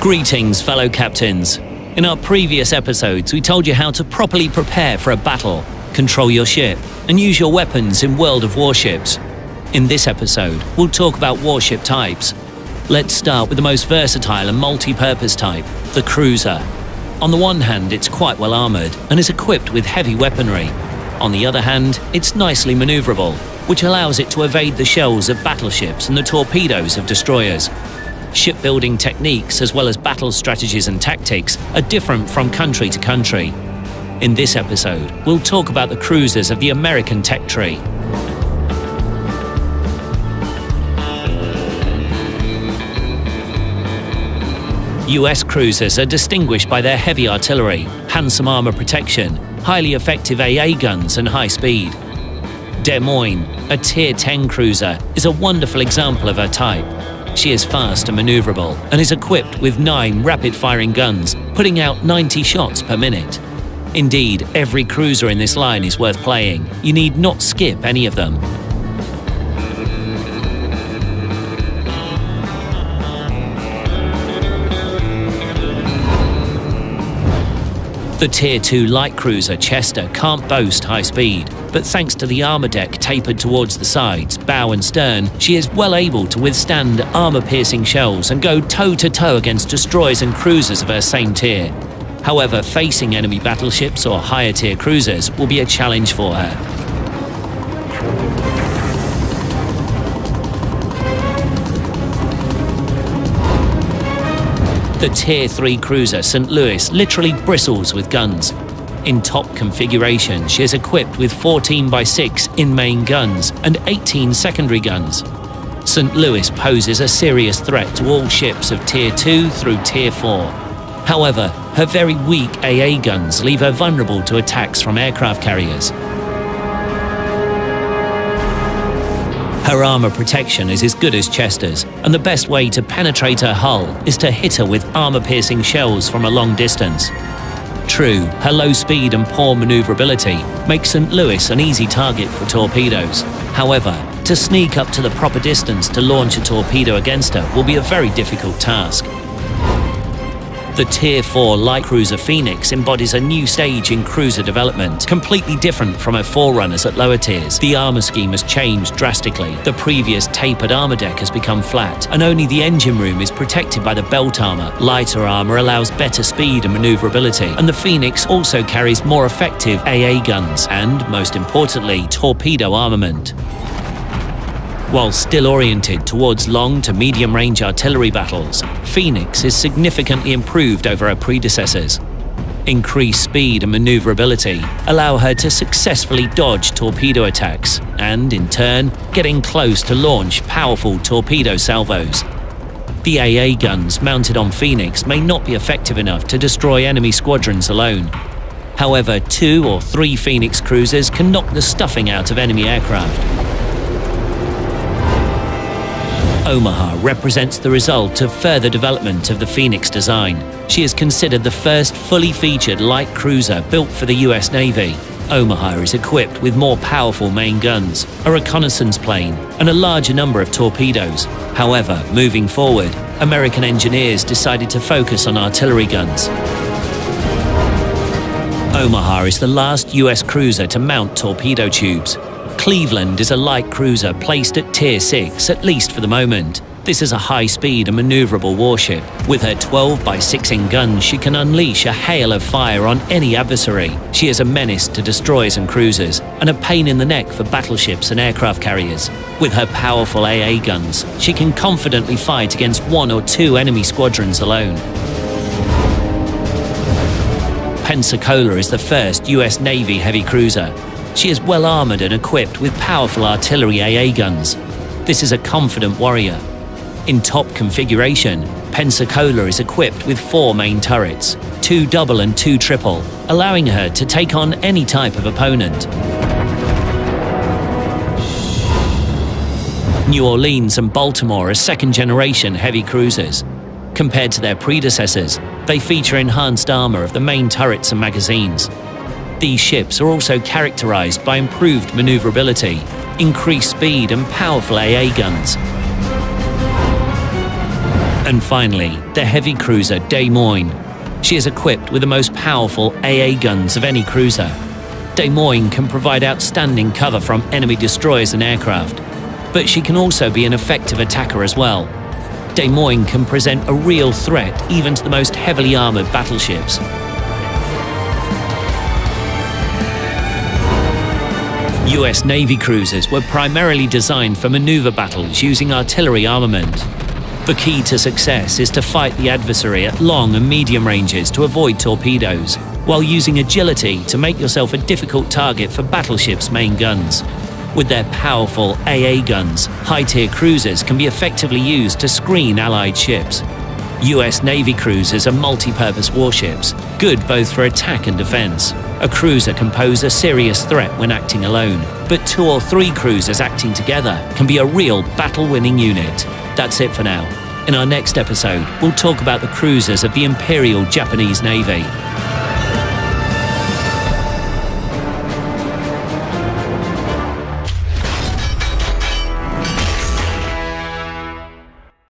Greetings, fellow captains. In our previous episodes, we told you how to properly prepare for a battle, control your ship, and use your weapons in World of Warships. In this episode, we'll talk about warship types. Let's start with the most versatile and multi-purpose type, the cruiser. On the one hand, it's quite well armoured and is equipped with heavy weaponry. On the other hand, it's nicely manoeuvrable, which allows it to evade the shells of battleships and the torpedoes of destroyers. Shipbuilding techniques as well as battle strategies and tactics are different from country to country. In this episode, we'll talk about the cruisers of the American tech tree. US cruisers are distinguished by their heavy artillery, handsome armor protection, highly effective AA guns and high speed. Des Moines, a Tier 10 cruiser, is a wonderful example of her type. She is fast and maneuverable and is equipped with 9 rapid-firing guns, putting out 90 shots per minute. Indeed, every cruiser in this line is worth playing. You need not skip any of them. The Tier 2 light cruiser Chester can't boast high speed, but thanks to the armor deck tapered towards the sides, bow and stern, she is well able to withstand armor-piercing shells and go toe-to-toe against destroyers and cruisers of her same tier. However, facing enemy battleships or higher-tier cruisers will be a challenge for her. The Tier 3 cruiser St. Louis literally bristles with guns. In top configuration, she is equipped with 14x6 in-main guns and 18 secondary guns. St. Louis poses a serious threat to all ships of Tier 2 through Tier 4. However, her very weak AA guns leave her vulnerable to attacks from aircraft carriers. Her armor protection is as good as Chester's, and the best way to penetrate her hull is to hit her with armor-piercing shells from a long distance. True, her low speed and poor maneuverability make St. Louis an easy target for torpedoes. However, to sneak up to the proper distance to launch a torpedo against her will be a very difficult task. The Tier 4 light cruiser Phoenix embodies a new stage in cruiser development, completely different from her forerunners at lower tiers. The armor scheme has changed drastically. The previous tapered armor deck has become flat, and only the engine room is protected by the belt armor. Lighter armor allows better speed and maneuverability, and the Phoenix also carries more effective AA guns and, most importantly, torpedo armament. While still oriented towards long to medium-range artillery battles, Phoenix is significantly improved over her predecessors. Increased speed and maneuverability allow her to successfully dodge torpedo attacks and, in turn, getting close to launch powerful torpedo salvos. The AA guns mounted on Phoenix may not be effective enough to destroy enemy squadrons alone. However, 2 or 3 Phoenix cruisers can knock the stuffing out of enemy aircraft. Omaha represents the result of further development of the Phoenix design. She is considered the first fully featured light cruiser built for the US Navy. Omaha is equipped with more powerful main guns, a reconnaissance plane, and a larger number of torpedoes. However, moving forward, American engineers decided to focus on artillery guns. Omaha is the last US cruiser to mount torpedo tubes. Cleveland is a light cruiser placed at Tier 6, at least for the moment. This is a high-speed and maneuverable warship. With her 12x6 guns, she can unleash a hail of fire on any adversary. She is a menace to destroyers and cruisers, and a pain in the neck for battleships and aircraft carriers. With her powerful AA guns, she can confidently fight against 1 or 2 enemy squadrons alone. Pensacola is the first US Navy heavy cruiser. She is well armoured and equipped with powerful artillery AA guns. This is a confident warrior. In top configuration, Pensacola is equipped with 4 main turrets, 2 double and 2 triple, allowing her to take on any type of opponent. New Orleans and Baltimore are second-generation heavy cruisers. Compared to their predecessors, they feature enhanced armour of the main turrets and magazines. These ships are also characterized by improved maneuverability, increased speed and powerful AA guns. And finally, the heavy cruiser Des Moines. She is equipped with the most powerful AA guns of any cruiser. Des Moines can provide outstanding cover from enemy destroyers and aircraft, but she can also be an effective attacker as well. Des Moines can present a real threat even to the most heavily armored battleships. US Navy cruisers were primarily designed for maneuver battles using artillery armament. The key to success is to fight the adversary at long and medium ranges to avoid torpedoes, while using agility to make yourself a difficult target for battleships' main guns. With their powerful AA guns, high-tier cruisers can be effectively used to screen Allied ships. US Navy cruisers are multi-purpose warships, good both for attack and defense. A cruiser can pose a serious threat when acting alone, but 2 or 3 cruisers acting together can be a real battle-winning unit. That's it for now. In our next episode, we'll talk about the cruisers of the Imperial Japanese Navy.